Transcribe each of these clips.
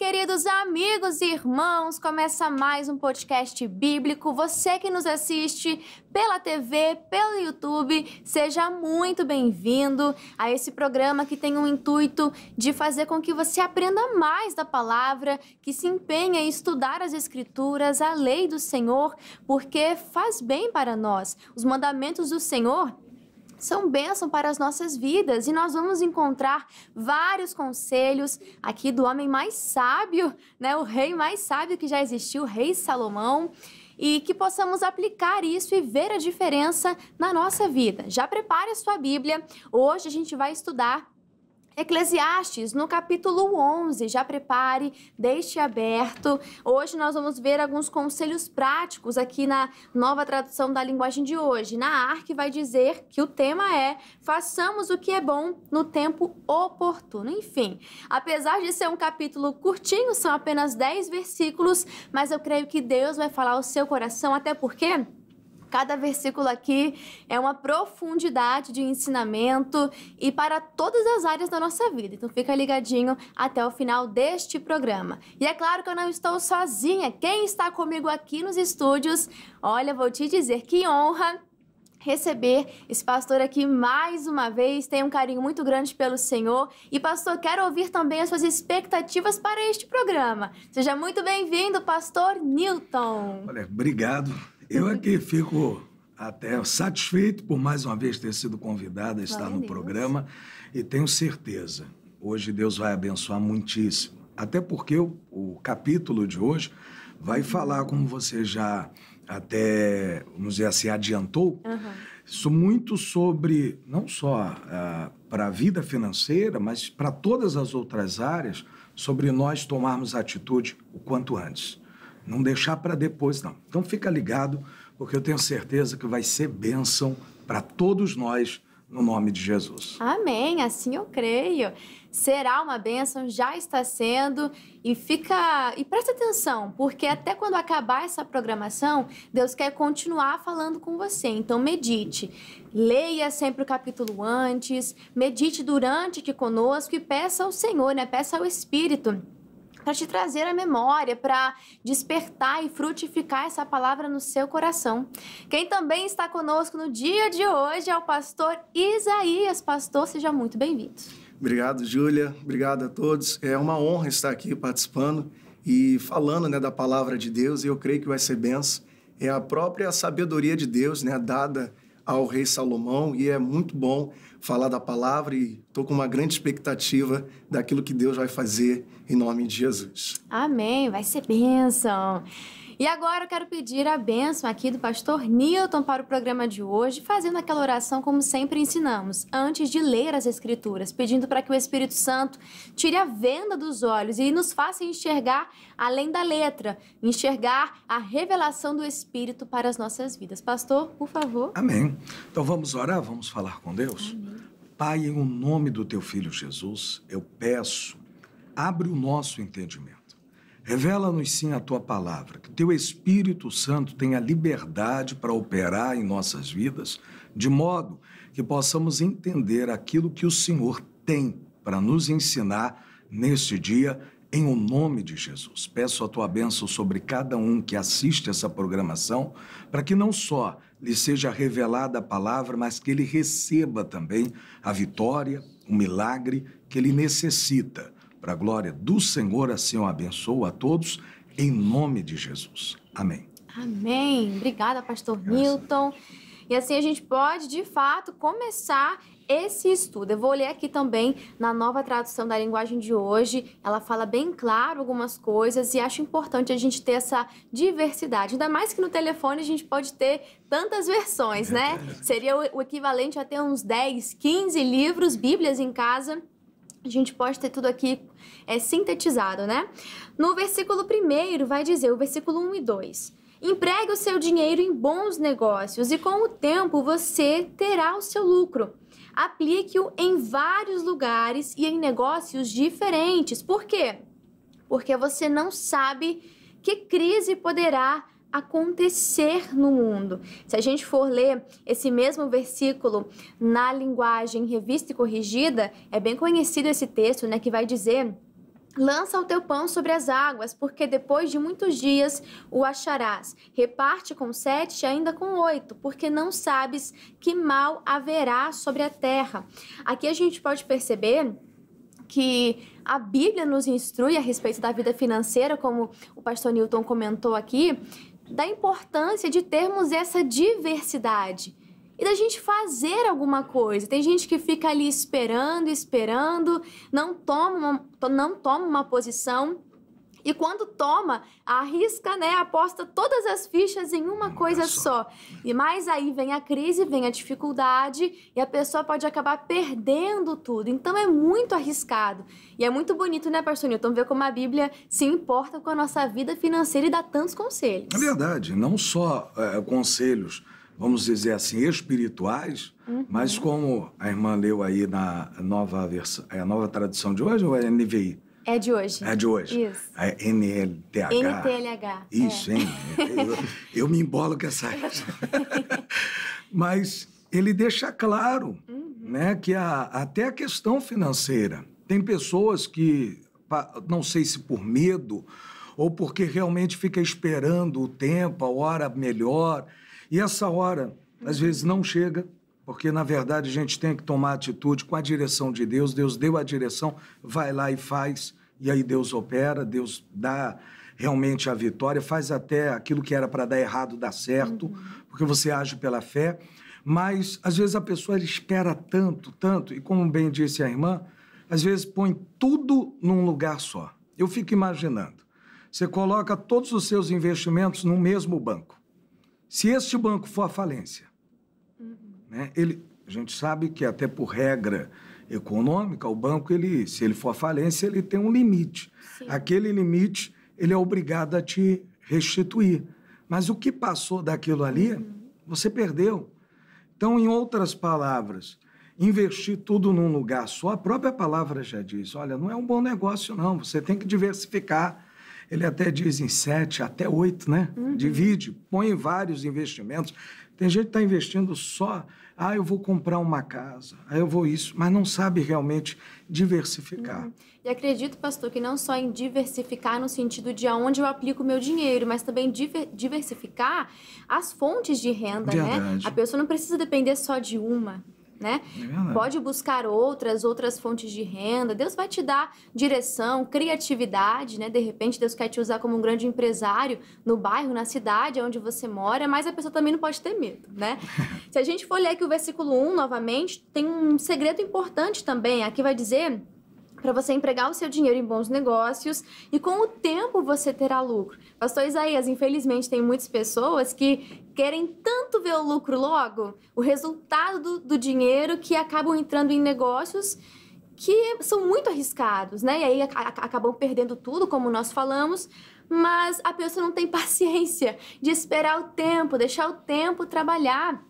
queridos amigos e irmãos, começa mais um podcast bíblico. Você que nos assiste pela TV, pelo YouTube, seja muito bem-vindo a esse programa que tem o intuito de fazer com que você aprenda mais da palavra, que se empenhe em estudar as Escrituras, a lei do Senhor, porque faz bem para nós. Os mandamentos do Senhor são bênção para as nossas vidas e nós vamos encontrar vários conselhos aqui do homem mais sábio, né? O rei mais sábio que já existiu, o rei Salomão, e que possamos aplicar isso e ver a diferença na nossa vida. Já prepare a sua Bíblia, hoje a gente vai estudar Eclesiastes, no capítulo 11, já prepare, deixe aberto. Hoje nós vamos ver alguns conselhos práticos aqui na nova tradução da linguagem de hoje. Na ARC vai dizer que o tema é façamos o que é bom no tempo oportuno. Enfim, apesar de ser um capítulo curtinho, são apenas 10 versículos, mas eu creio que Deus vai falar ao seu coração, até porque cada versículo aqui é uma profundidade de ensinamento e para todas as áreas da nossa vida. Então fica ligadinho até o final deste programa. E é claro que eu não estou sozinha. Quem está comigo aqui nos estúdios, olha, vou te dizer que honra receber esse pastor aqui mais uma vez. Tenho um carinho muito grande pelo Senhor. E pastor, quero ouvir também as suas expectativas para este programa. Seja muito bem-vindo, pastor Newton. Olha, obrigado. Eu aqui fico até satisfeito por mais uma vez ter sido convidado a estar no programa e tenho certeza, hoje Deus vai abençoar muitíssimo. Até porque o capítulo de hoje vai falar, como você já até, vamos dizer assim, adiantou, isso muito sobre, não só para a vida financeira, mas para todas as outras áreas, sobre nós tomarmos atitude o quanto antes. Não deixar para depois, não. Então fica ligado, porque eu tenho certeza que vai ser bênção para todos nós, no nome de Jesus. Amém, assim eu creio. Será uma bênção, já está sendo. E presta atenção, porque até quando acabar essa programação, Deus quer continuar falando com você. Então medite. Leia sempre o capítulo antes, medite durante aqui conosco e peça ao Senhor, né? Peça ao Espírito para te trazer a memória, para despertar e frutificar essa palavra no seu coração. Quem também está conosco no dia de hoje é o pastor Isaías. Pastor, seja muito bem-vindo. Obrigado, Júlia. Obrigado a todos. É uma honra estar aqui participando e falando, né, da palavra de Deus, e eu creio que vai ser benção. É a própria sabedoria de Deus, né, dada ao rei Salomão, e é muito bom falar da palavra e estou com uma grande expectativa daquilo que Deus vai fazer em nome de Jesus. Amém, vai ser bênção. E agora eu quero pedir a bênção aqui do pastor Newton para o programa de hoje, fazendo aquela oração como sempre ensinamos, antes de ler as Escrituras, pedindo para que o Espírito Santo tire a venda dos olhos e nos faça enxergar além da letra, enxergar a revelação do Espírito para as nossas vidas. Pastor, por favor. Amém. Então vamos orar, vamos falar com Deus? Amém. Pai, em nome do teu Filho Jesus, eu peço, abre o nosso entendimento. Revela-nos sim a tua palavra, que teu Espírito Santo tenha liberdade para operar em nossas vidas, de modo que possamos entender aquilo que o Senhor tem para nos ensinar neste dia, em o nome de Jesus. Peço a tua bênção sobre cada um que assiste essa programação, para que não só lhe seja revelada a palavra, mas que ele receba também a vitória, o milagre que ele necessita. Para a glória do Senhor, assim eu abençoo a todos, em nome de Jesus. Amém. Amém. Obrigada, pastor Newton. E assim a gente pode, de fato, começar esse estudo. Eu vou ler aqui também na nova tradução da linguagem de hoje. Ela fala bem claro algumas coisas e acho importante a gente ter essa diversidade. Ainda mais que no telefone a gente pode ter tantas versões, né? Seria o equivalente a ter uns 10, 15 livros, bíblias em casa. A gente pode ter tudo aqui sintetizado, né? No versículo 1 vai dizer, o versículo 1 e 2. Empregue o seu dinheiro em bons negócios e com o tempo você terá o seu lucro. Aplique-o em vários lugares e em negócios diferentes. Por quê? Porque você não sabe que crise poderá acontecer no mundo. Se a gente for ler esse mesmo versículo na linguagem revista e corrigida, é bem conhecido esse texto, né, que vai dizer Lança o teu pão sobre as águas, porque depois de muitos dias o acharás. Reparte com 7 e ainda com 8, porque não sabes que mal haverá sobre a terra. Aqui a gente pode perceber que a Bíblia nos instrui a respeito da vida financeira, como o pastor Newton comentou aqui, da importância de termos essa diversidade. E da gente fazer alguma coisa. Tem gente que fica ali esperando, não toma uma posição. E quando toma, arrisca, né? Aposta todas as fichas em uma coisa só. E mais aí vem a crise, vem a dificuldade e a pessoa pode acabar perdendo tudo. Então é muito arriscado. E é muito bonito, né, pastor Newton, ver como a Bíblia se importa com a nossa vida financeira e dá tantos conselhos. É verdade, não só conselhos, vamos dizer assim, espirituais, mas como a irmã leu aí na nova versão, é a nova tradução de hoje ou é a NVI? É de hoje. É de hoje. Isso. É NLTH. NTLH. Isso, hein? Eu me embolo com essa... Mas ele deixa claro, né, que até a questão financeira. Tem pessoas que, não sei se por medo ou porque realmente fica esperando o tempo, a hora melhor... E essa hora, às vezes, não chega, porque, na verdade, a gente tem que tomar atitude com a direção de Deus. Deus deu a direção, vai lá e faz, e aí Deus opera, Deus dá realmente a vitória, faz até aquilo que era para dar errado, dar certo, porque você age pela fé. Mas, às vezes, a pessoa espera tanto, e como bem disse a irmã, às vezes põe tudo num lugar só. Eu fico imaginando, você coloca todos os seus investimentos no mesmo banco. Se este banco for à falência, né, a gente sabe que até por regra econômica, o banco, se ele for à falência, ele tem um limite. Sim. Aquele limite, ele é obrigado a te restituir. Mas o que passou daquilo ali, você perdeu. Então, em outras palavras, investir tudo num lugar só, a própria palavra já diz, olha, não é um bom negócio não, você tem que diversificar. Ele até diz em 7 até 8, né? Divide, põe em vários investimentos. Tem gente que está investindo só, eu vou comprar uma casa, eu vou isso, mas não sabe realmente diversificar. E acredito, pastor, que não só em diversificar no sentido de aonde eu aplico o meu dinheiro, mas também diversificar as fontes de renda, né? A pessoa não precisa depender só de uma. Né? Pode buscar outras fontes de renda. Deus vai te dar direção, criatividade, né? De repente Deus quer te usar como um grande empresário no bairro, na cidade onde você mora, mas a pessoa também não pode ter medo, né? Se a gente for ler aqui o versículo 1 novamente, tem um segredo importante também. Aqui vai dizer para você empregar o seu dinheiro em bons negócios e com o tempo você terá lucro. Pastor Isaías, infelizmente tem muitas pessoas que querem tanto ver o lucro logo, o resultado do dinheiro, que acabam entrando em negócios que são muito arriscados, né? E aí acabam perdendo tudo, como nós falamos, mas a pessoa não tem paciência de esperar o tempo, deixar o tempo trabalhar.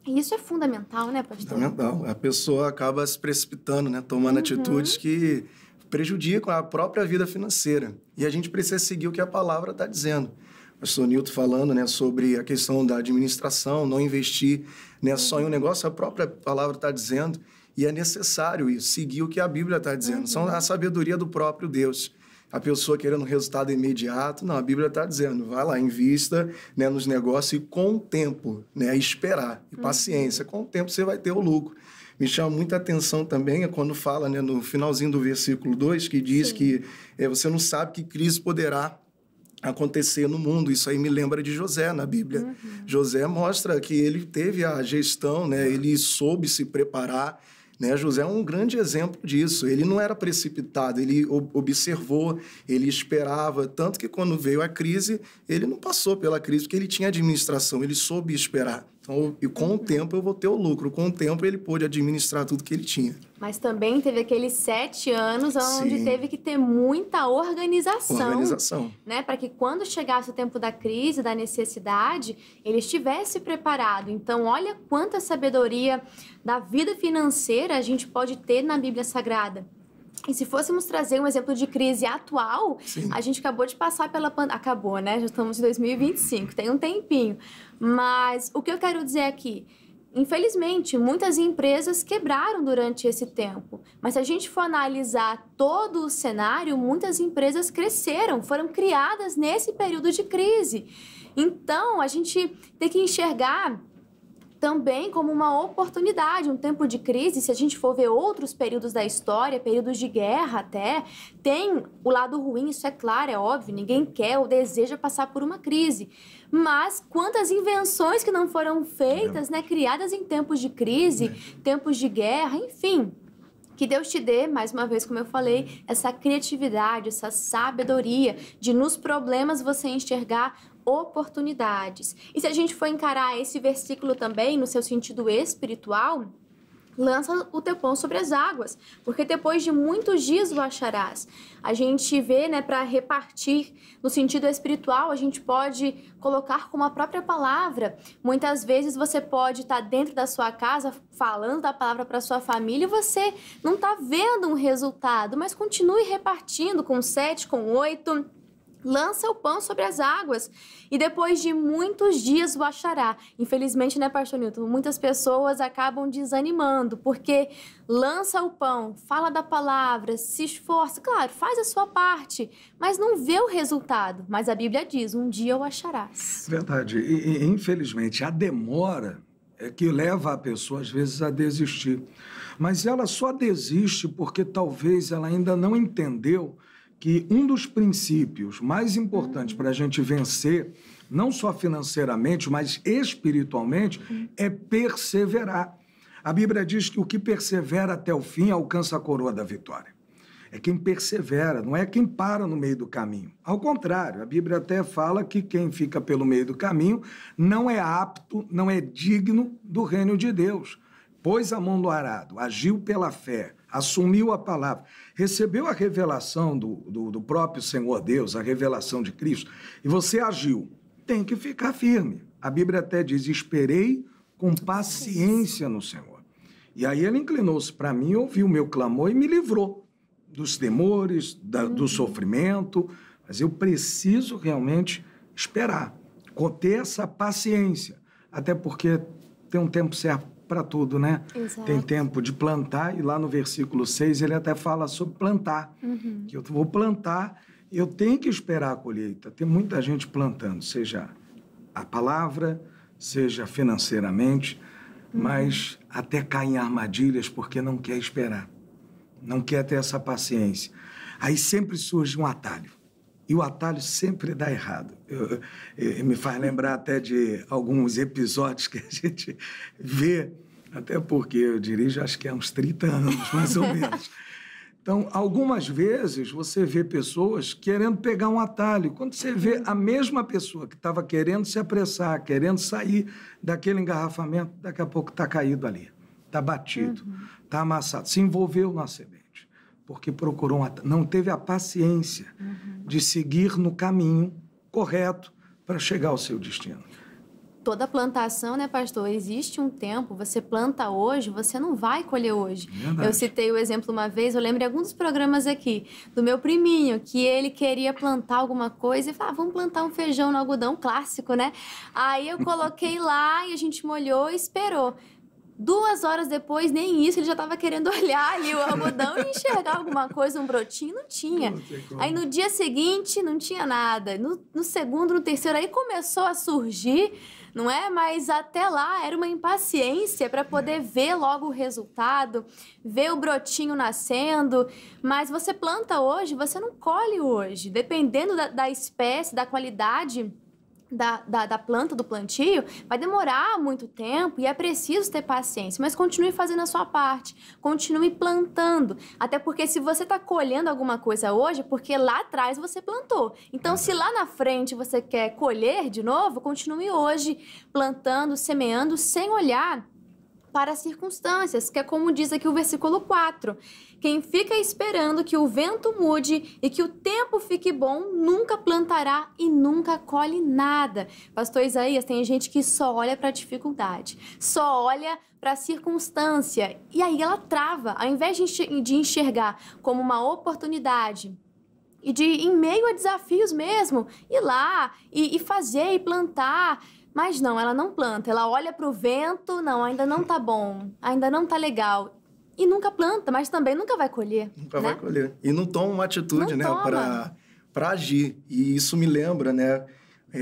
E isso é fundamental, né, pastor? Fundamental. A pessoa acaba se precipitando, né? Tomando atitudes que prejudicam a própria vida financeira. E a gente precisa seguir o que a palavra está dizendo. O pastor Newton falando, né, sobre a questão da administração, não investir, né, só em um negócio, a própria palavra está dizendo. E é necessário isso, seguir o que a Bíblia está dizendo. São a sabedoria do próprio Deus. A pessoa querendo resultado imediato, não, a Bíblia está dizendo, vai lá, invista, né, nos negócios e com o tempo, né, esperar, e paciência, com o tempo você vai ter o lucro. Me chama muita atenção também quando fala, né, no finalzinho do versículo 2, que diz que você não sabe que crise poderá acontecer no mundo. Isso aí me lembra de José na Bíblia. José mostra que ele teve a gestão, né, ele soube se preparar, né? José é um grande exemplo disso. Ele não era precipitado, ele observou, ele esperava, tanto que quando veio a crise, ele não passou pela crise, porque ele tinha administração, ele soube esperar. Então, e com o tempo eu vou ter o lucro, com o tempo ele pôde administrar tudo que ele tinha. Mas também teve aqueles 7 anos onde teve que ter muita organização. Né? Para que quando chegasse o tempo da crise, da necessidade, ele estivesse preparado. Então, olha quanta sabedoria da vida financeira a gente pode ter na Bíblia Sagrada. E se fôssemos trazer um exemplo de crise atual, a gente acabou de passar pela pandemia. Acabou, né? Já estamos em 2025, tem um tempinho. Mas o que eu quero dizer aqui, infelizmente, muitas empresas quebraram durante esse tempo. Mas se a gente for analisar todo o cenário, muitas empresas cresceram, foram criadas nesse período de crise. Então, a gente tem que enxergar também como uma oportunidade, um tempo de crise. Se a gente for ver outros períodos da história, períodos de guerra até, tem o lado ruim, isso é claro, é óbvio, ninguém quer ou deseja passar por uma crise. Mas quantas invenções que não foram feitas, né, criadas em tempos de crise, tempos de guerra, enfim. Que Deus te dê, mais uma vez, como eu falei, essa criatividade, essa sabedoria de nos problemas você enxergar oportunidades. E se a gente for encarar esse versículo também no seu sentido espiritual, lança o teu pão sobre as águas, porque depois de muitos dias o acharás. A gente vê, né, para repartir no sentido espiritual, a gente pode colocar como a própria palavra. Muitas vezes você pode estar dentro da sua casa falando da palavra para sua família e você não está vendo um resultado, mas continue repartindo com 7, com 8. Lança o pão sobre as águas e depois de muitos dias o achará. Infelizmente, né, pastor Newton? Muitas pessoas acabam desanimando porque lança o pão, fala da palavra, se esforça. Claro, faz a sua parte, mas não vê o resultado. Mas a Bíblia diz, um dia o acharás. Verdade. E infelizmente, a demora é que leva a pessoa, às vezes, a desistir. Mas ela só desiste porque talvez ela ainda não entendeu que um dos princípios mais importantes para a gente vencer, não só financeiramente, mas espiritualmente, é perseverar. A Bíblia diz que o que persevera até o fim alcança a coroa da vitória. É quem persevera, não é quem para no meio do caminho. Ao contrário, a Bíblia até fala que quem fica pelo meio do caminho não é apto, não é digno do reino de Deus. Pôs a mão no arado, agiu pela fé, assumiu a palavra, recebeu a revelação do próprio Senhor Deus, a revelação de Cristo, e você agiu. Tem que ficar firme. A Bíblia até diz, esperei com paciência no Senhor. E aí ele inclinou-se para mim, ouviu o meu clamor e me livrou dos temores, do sofrimento. Mas eu preciso realmente esperar, ter essa paciência, até porque tem um tempo certo para tudo, né? Exato. Tem tempo de plantar, e lá no versículo 6 ele até fala sobre plantar. Que eu vou plantar e eu tenho que esperar a colheita. Tem muita gente plantando, seja a palavra, seja financeiramente, mas até cair em armadilhas porque não quer esperar, não quer ter essa paciência. Aí sempre surge um atalho. E o atalho sempre dá errado. Me faz lembrar até de alguns episódios que a gente vê, até porque eu dirijo acho que há uns 30 anos, mais ou menos. Então, algumas vezes você vê pessoas querendo pegar um atalho. Quando você vê a mesma pessoa que estava querendo se apressar, querendo sair daquele engarrafamento, daqui a pouco está caído ali, está batido, está amassado, se envolveu no acidente. Porque procurou não teve a paciência de seguir no caminho correto para chegar ao seu destino. Toda plantação, né, pastor? Existe um tempo, você planta hoje, você não vai colher hoje. Verdade. Eu citei o exemplo uma vez, eu lembro de alguns programas aqui, do meu priminho, que ele queria plantar alguma coisa e falava, vamos plantar um feijão no algodão, clássico, né? Aí eu coloquei lá e a gente molhou e esperou. 2 horas depois, nem isso, ele já estava querendo olhar ali o algodão e enxergar alguma coisa, um brotinho, não tinha. Aí no dia seguinte, não tinha nada. No segundo, no terceiro, aí começou a surgir, não é? Mas até lá era uma impaciência para poder ver logo o resultado, ver o brotinho nascendo. Mas você planta hoje, você não colhe hoje. Dependendo da espécie, da qualidade da planta, do plantio, vai demorar muito tempo e é preciso ter paciência, mas continue fazendo a sua parte, continue plantando, até porque se você está colhendo alguma coisa hoje, é porque lá atrás você plantou. Então, se lá na frente você quer colher de novo, continue hoje plantando, semeando, sem olhar para as circunstâncias, que é como diz aqui o versículo 4. Quem fica esperando que o vento mude e que o tempo fique bom, nunca plantará e nunca colhe nada. Pastor Isaías, tem gente que só olha para a dificuldade, só olha para a circunstância e aí ela trava. Ao invés de enxergar como uma oportunidade e de, em meio a desafios mesmo, ir lá e fazer e plantar, Mas não, ela não planta. Ela olha para o vento, não, ainda não tá bom, ainda não tá legal. E nunca planta, mas também nunca vai colher. Nunca vai colher. E não toma uma atitude, né, para agir. E isso me lembra, né,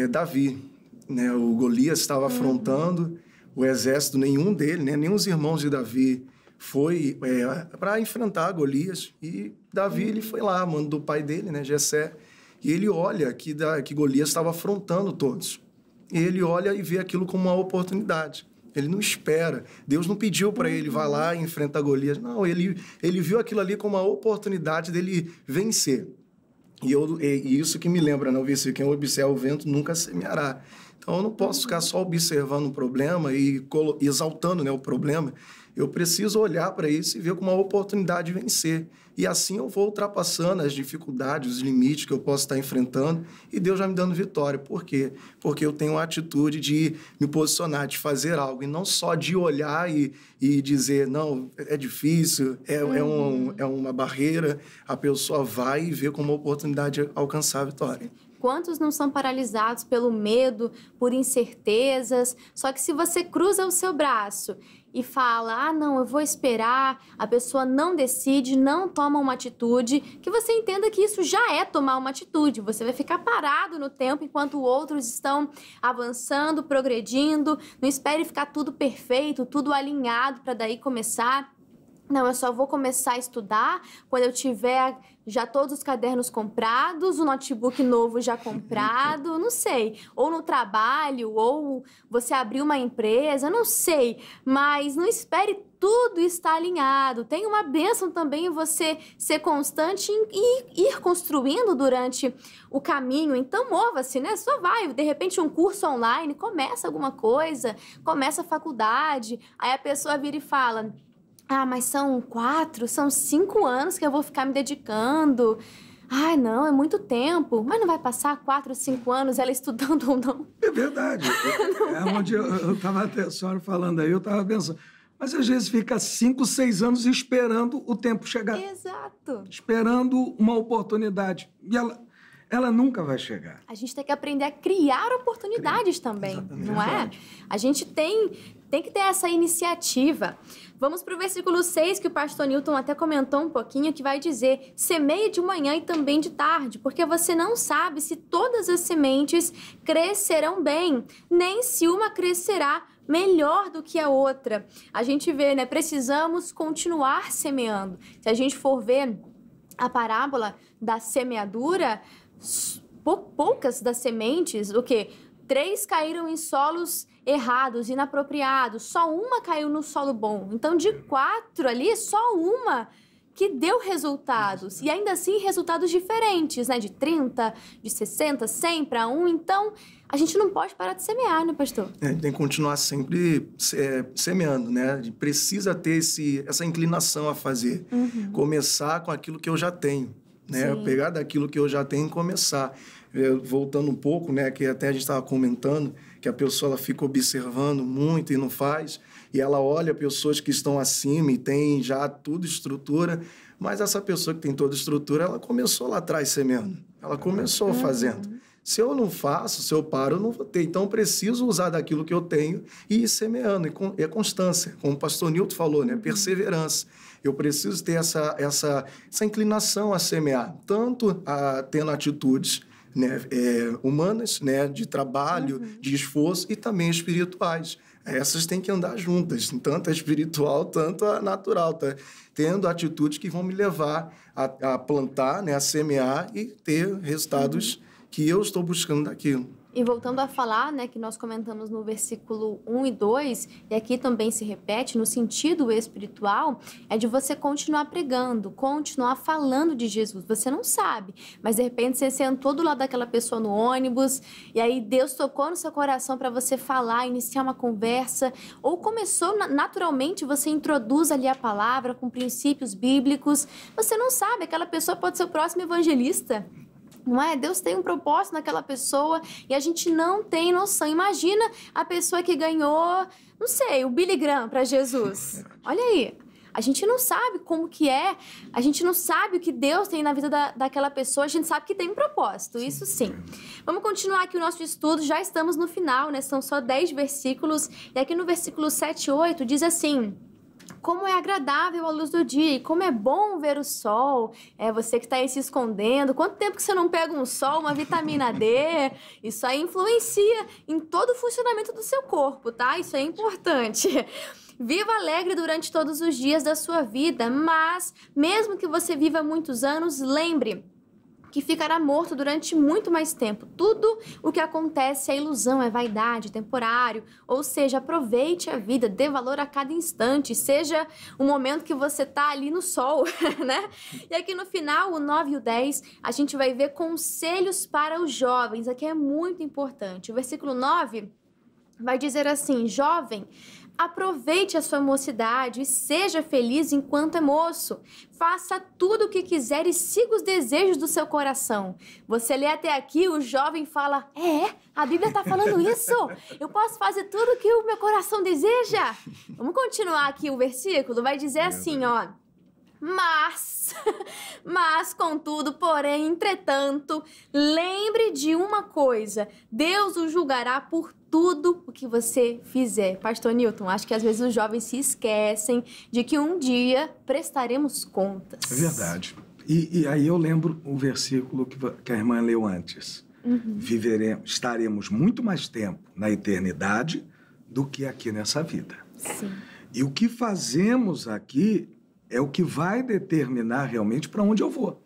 Davi, né, o Golias estava afrontando o exército, nenhum dele, né, nem os irmãos de Davi foi para enfrentar Golias. E Davi, ele foi lá, mano do pai dele, né, Jessé, e ele olha que Golias estava afrontando todos. E ele olha e vê aquilo como uma oportunidade. Ele não espera. Deus não pediu para ele, vá lá e enfrenta Golias. Não, ele viu aquilo ali como uma oportunidade dele vencer. E isso que me lembra, né, o versículo, quem observa o vento nunca semeará. Então, eu não posso ficar só observando o problema e exaltando, né, o problema. Eu preciso olhar para isso e ver como uma oportunidade de vencer. E assim eu vou ultrapassando as dificuldades, os limites que eu posso estar enfrentando e Deus vai me dando vitória. Por quê? Porque eu tenho a atitude de me posicionar, de fazer algo. E não só de olhar e dizer, não, é difícil, é uma barreira. A pessoa vai e vê como uma oportunidade de alcançar a vitória. Quantos não são paralisados pelo medo, por incertezas? Só que se você cruza o seu braço e fala, não, eu vou esperar, a pessoa não decide, não toma uma atitude, que você entenda que isso já é tomar uma atitude. Você vai ficar parado no tempo enquanto outros estão avançando, progredindo. Não espere ficar tudo perfeito, tudo alinhado para daí começar. Não, eu só vou começar a estudar quando eu tiver já todos os cadernos comprados, o notebook novo já comprado, não sei. Ou no trabalho, ou você abrir uma empresa, não sei. Mas não espere tudo estar alinhado. Tem uma bênção também em você ser constante e ir construindo durante o caminho. Então, mova-se, né? Só vai. De repente, um curso online, começa alguma coisa, começa a faculdade. Aí a pessoa vira e fala... mas são 5 anos que eu vou ficar me dedicando. Ai, não, é muito tempo. Mas não vai passar 4, 5 anos ela estudando ou não? É verdade. Onde eu estava até a senhora falando aí, eu estava pensando. Mas às vezes fica 5, 6 anos esperando o tempo chegar. Exato. Esperando uma oportunidade. E ela nunca vai chegar. A gente tem que aprender a criar oportunidades também, Exatamente. não é? A gente tem que ter essa iniciativa. Vamos para o versículo 6, que o pastor Newton até comentou um pouquinho, que vai dizer, semeie de manhã e também de tarde, porque você não sabe se todas as sementes crescerão bem, nem se uma crescerá melhor do que a outra. A gente vê, né? Precisamos continuar semeando. Se a gente for ver a parábola da semeadura, poucas das sementes, 3 caíram em solos errados, inapropriados, só uma caiu no solo bom. Então, de 4 ali, só uma que deu resultados. E ainda assim, resultados diferentes, né? De 30, de 60, 100 para 1. Então, a gente não pode parar de semear, né, pastor? Tem que continuar sempre semeando, né? A gente precisa ter essa inclinação a fazer. Começar com aquilo que eu já tenho, né? Sim. Pegar daquilo que eu já tenho e começar. Voltando um pouco, né? Que até a gente estava comentando, que a pessoa ela fica observando muito e não faz, e ela olha pessoas que estão acima e tem já tudo estrutura, mas essa pessoa que tem toda estrutura, ela começou lá atrás semeando, ela começou fazendo. Se eu não faço, se eu paro, eu não vou ter. Então, eu preciso usar daquilo que eu tenho e ir semeando. É constância, como o pastor Newton falou, né? Perseverança. Eu preciso ter essa inclinação a semear, tanto tendo atitudes, né, humanas, né, de trabalho, de esforço, e também espirituais. Essas têm que andar juntas, tanto a espiritual, tanto a natural, tá? Tendo atitudes que vão me levar a plantar, né, a semear e ter resultados que eu estou buscando daquilo. E voltando a falar, né, que nós comentamos no versículo 1 e 2, e aqui também se repete, no sentido espiritual, é de você continuar pregando, continuar falando de Jesus. Você não sabe, mas de repente você sentou do lado daquela pessoa no ônibus, e aí Deus tocou no seu coração para você falar, iniciar uma conversa, ou começou naturalmente, você introduz ali a palavra com princípios bíblicos. Você não sabe, aquela pessoa pode ser o próximo evangelista. Não é? Deus tem um propósito naquela pessoa e a gente não tem noção. Imagina a pessoa que ganhou, não sei, o Billy Graham para Jesus. Olha aí. A gente não sabe como que é, a gente não sabe o que Deus tem na vida daquela pessoa, a gente sabe que tem um propósito, isso sim. Vamos continuar aqui o nosso estudo, já estamos no final, né? São só 10 versículos, e aqui no versículo 7 e 8 diz assim: como é agradável a luz do dia e como é bom ver o sol. É você que está aí se escondendo. Quanto tempo que você não pega um sol, uma vitamina D? Isso aí influencia em todo o funcionamento do seu corpo, tá? Isso é importante. Viva alegre durante todos os dias da sua vida, mas mesmo que você viva muitos anos, lembre que ficará morto durante muito mais tempo. Tudo o que acontece é ilusão, é vaidade, temporário. Ou seja, aproveite a vida, dê valor a cada instante, seja o momento que você tá ali no sol, né? E aqui no final, o 9 e o 10, a gente vai ver conselhos para os jovens. Aqui é muito importante. O versículo 9 vai dizer assim: jovem, aproveite a sua mocidade e seja feliz enquanto é moço. Faça tudo o que quiser e siga os desejos do seu coração. Você lê até aqui, o jovem fala: a Bíblia está falando isso? Eu posso fazer tudo o que o meu coração deseja? Vamos continuar aqui o versículo? Vai dizer assim, ó: Mas, contudo, porém, entretanto, lembre de uma coisa: Deus o julgará por tudo o que você fizer. Pastor Newton, acho que às vezes os jovens se esquecem de que um dia prestaremos contas. É verdade. E aí eu lembro o versículo que a irmã leu antes. Estaremos muito mais tempo na eternidade do que aqui nessa vida. Sim. E o que fazemos aqui é o que vai determinar realmente para onde eu vou.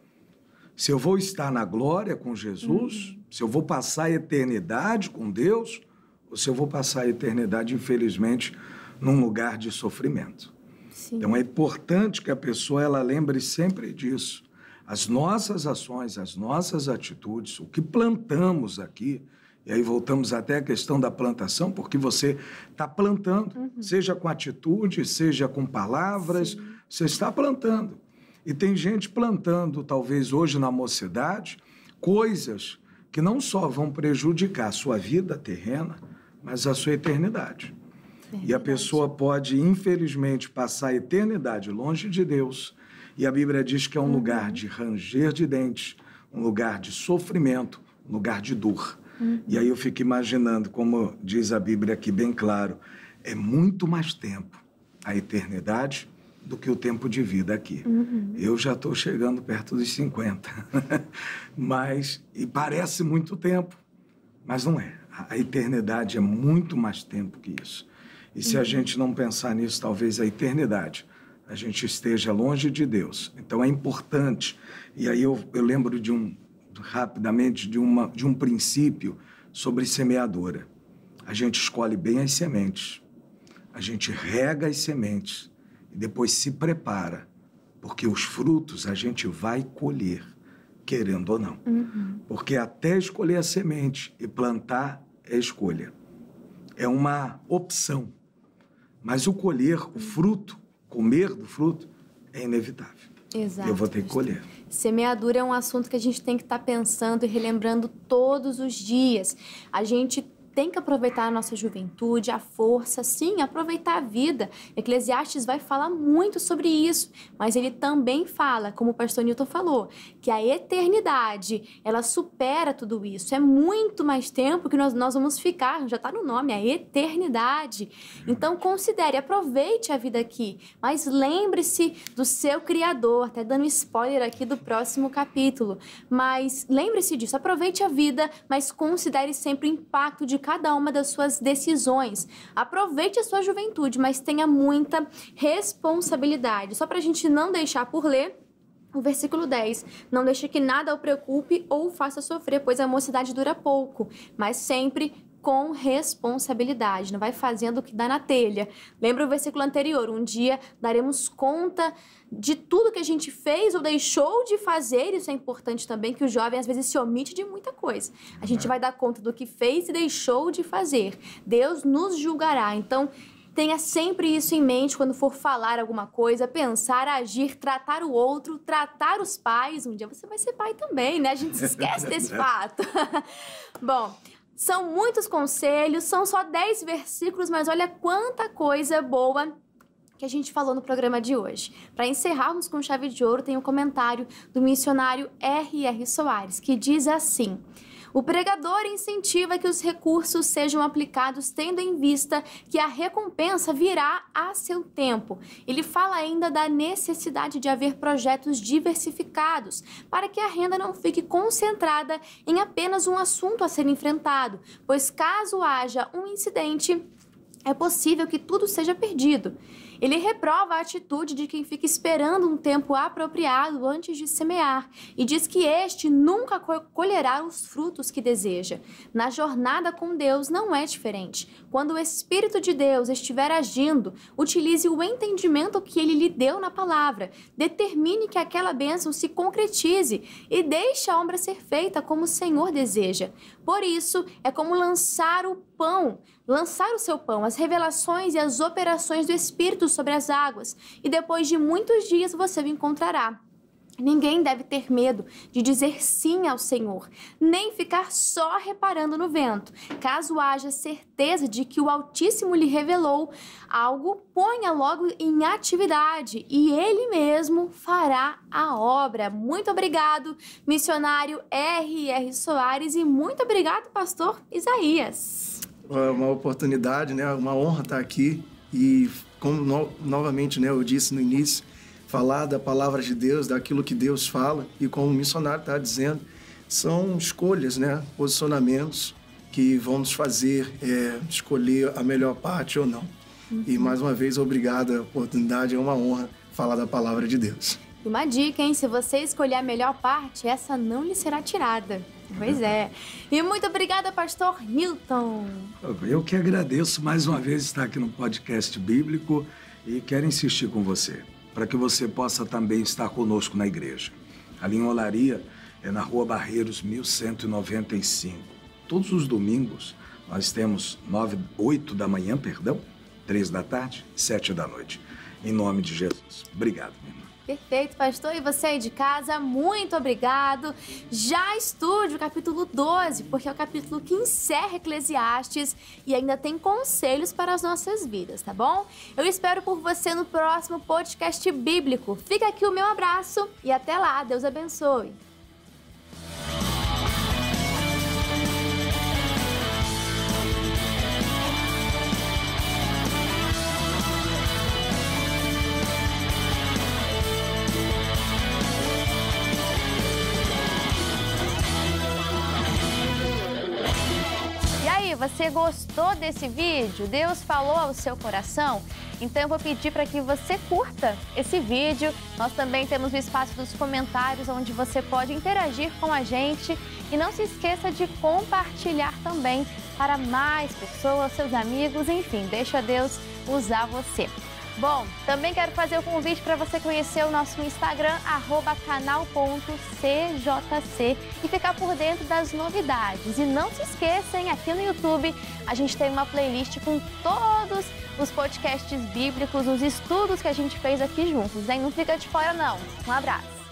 Se eu vou estar na glória com Jesus, se eu vou passar a eternidade com Deus, ou se eu vou passar a eternidade, infelizmente, num lugar de sofrimento. Sim. Então é importante que a pessoa ela lembre sempre disso. As nossas ações, as nossas atitudes, o que plantamos aqui, e aí voltamos até a questão da plantação, porque você está plantando, seja com atitude, seja com palavras, você está plantando. E tem gente plantando, talvez hoje na mocidade, coisas que não só vão prejudicar a sua vida terrena, mas a sua eternidade. E a pessoa pode, infelizmente, passar a eternidade longe de Deus. E a Bíblia diz que é um lugar de ranger de dentes, um lugar de sofrimento, um lugar de dor. E aí eu fico imaginando, como diz a Bíblia aqui bem claro, é muito mais tempo a eternidade do que o tempo de vida aqui. Eu já estou chegando perto dos 50. E parece muito tempo, mas não é. A eternidade é muito mais tempo que isso. E se a gente não pensar nisso, talvez a eternidade, a gente esteja longe de Deus. Então é importante. E aí eu lembro rapidamente de um princípio sobre semeadura. A gente escolhe bem as sementes, a gente rega as sementes e depois se prepara, porque os frutos a gente vai colher, querendo ou não. Porque até escolher a semente e plantar é escolha. É uma opção. Mas o colher, o fruto, comer do fruto, é inevitável. Exato. Eu vou ter que colher. Semeadura é um assunto que a gente tem que estar pensando e relembrando todos os dias. A gente tem que aproveitar a nossa juventude, a força, sim, aproveitar a vida. Eclesiastes vai falar muito sobre isso, mas ele também fala, como o pastor Newton falou, que a eternidade, ela supera tudo isso. É muito mais tempo que nós vamos ficar, já está no nome, a eternidade. Então, considere, aproveite a vida aqui, mas lembre-se do seu Criador, até dando spoiler aqui do próximo capítulo. Mas lembre-se disso, aproveite a vida, mas considere sempre o impacto de cada uma das suas decisões. Aproveite a sua juventude, mas tenha muita responsabilidade. Só para a gente não deixar por ler, o versículo 10. Não deixe que nada o preocupe ou o faça sofrer, pois a mocidade dura pouco, mas sempre com responsabilidade. Não vai fazendo o que dá na telha. Lembra o versículo anterior? Um dia daremos conta de tudo que a gente fez ou deixou de fazer. Isso é importante também, que o jovem às vezes se omite de muita coisa. A gente vai dar conta do que fez e deixou de fazer. Deus nos julgará. Então, tenha sempre isso em mente quando for falar alguma coisa, pensar, agir, tratar o outro, tratar os pais. Um dia você vai ser pai também, né? A gente se esquece desse fato. Bom, são muitos conselhos, são só 10 versículos, mas olha quanta coisa boa que a gente falou no programa de hoje. Para encerrarmos com chave de ouro, tem um comentário do missionário R.R. Soares, que diz assim: o pregador incentiva que os recursos sejam aplicados tendo em vista que a recompensa virá a seu tempo. Ele fala ainda da necessidade de haver projetos diversificados para que a renda não fique concentrada em apenas um assunto a ser enfrentado, pois caso haja um incidente, é possível que tudo seja perdido. Ele reprova a atitude de quem fica esperando um tempo apropriado antes de semear e diz que este nunca colherá os frutos que deseja. Na jornada com Deus não é diferente. Quando o Espírito de Deus estiver agindo, utilize o entendimento que Ele lhe deu na palavra. Determine que aquela bênção se concretize e deixe a obra ser feita como o Senhor deseja. Por isso, é como lançar o seu pão, as revelações e as operações do Espírito sobre as águas, e depois de muitos dias você o encontrará. Ninguém deve ter medo de dizer sim ao Senhor, nem ficar só reparando no vento. Caso haja certeza de que o Altíssimo lhe revelou algo, ponha logo em atividade e Ele mesmo fará a obra. Muito obrigado, missionário R.R. Soares, e muito obrigado, pastor Isaías. É uma oportunidade, né? Uma honra estar aqui e, como novamente, né, eu disse no início, falar da palavra de Deus, daquilo que Deus fala, e como o missionário está dizendo, são escolhas, né? Posicionamentos que vão nos fazer escolher a melhor parte ou não. E mais uma vez, obrigado, a oportunidade, é uma honra falar da palavra de Deus. Uma dica, hein? Se você escolher a melhor parte, essa não lhe será tirada. Pois é. E muito obrigada, pastor Newton. Eu que agradeço mais uma vez estar aqui no podcast bíblico e quero insistir com você, para que você possa também estar conosco na igreja. Ali em Olaria, é na Rua Barreiros, 1195. Todos os domingos, nós temos 8 da manhã, 3 da tarde, 7 da noite. Em nome de Jesus. Obrigado, minha irmã. Perfeito, pastor. E você aí de casa, muito obrigado. Já estude o capítulo 12, porque é o capítulo que encerra Eclesiastes e ainda tem conselhos para as nossas vidas, tá bom? Eu espero por você no próximo podcast bíblico. Fica aqui o meu abraço e até lá. Deus abençoe. Você gostou desse vídeo? Deus falou ao seu coração? Então eu vou pedir para que você curta esse vídeo. Nós também temos o espaço dos comentários, onde você pode interagir com a gente. E não se esqueça de compartilhar também para mais pessoas, seus amigos, enfim, deixa Deus usar você. Bom, também quero fazer o convite para você conhecer o nosso Instagram, @canal.cjc, e ficar por dentro das novidades. E não se esqueçam, aqui no YouTube a gente tem uma playlist com todos os podcasts bíblicos, os estudos que a gente fez aqui juntos, hein? Não fica de fora não. Um abraço!